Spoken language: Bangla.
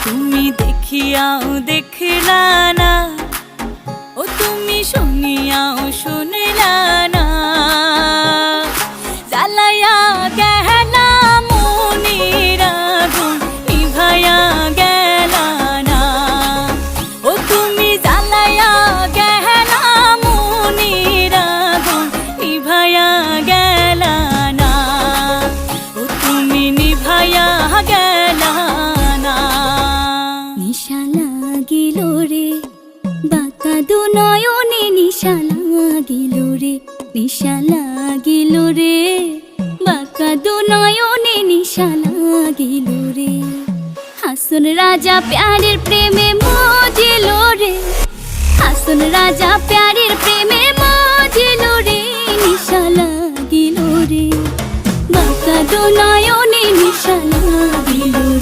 তুমি দেখিয়াও দেখলা না, ও তুমি শুনিয়াও শুনলা না। জ্বালাইয়া গেলা মনের আগুন নিভাইয়া গেলা না, ও তুমি জ্বালাইয়া গেলা মনের আগুন নিভাইয়া গেলা না, ও তুমি নিভাইয়া গেলা না। নিশা লাগিল রে বাঁকা দু নয়নে, নিশা লাগিল রে, নিশা লাগিল রে বাঁকা দু নয়নে, নিশা লাগিল রে। হাসন রাজা প্যারের প্রেমে মজিল রে, হাসন রাজা প্যারের প্রেমে মজিল রে, নিশা লাগিল রে বাঁকা দু নয়নে, নিশা লাগিল রে।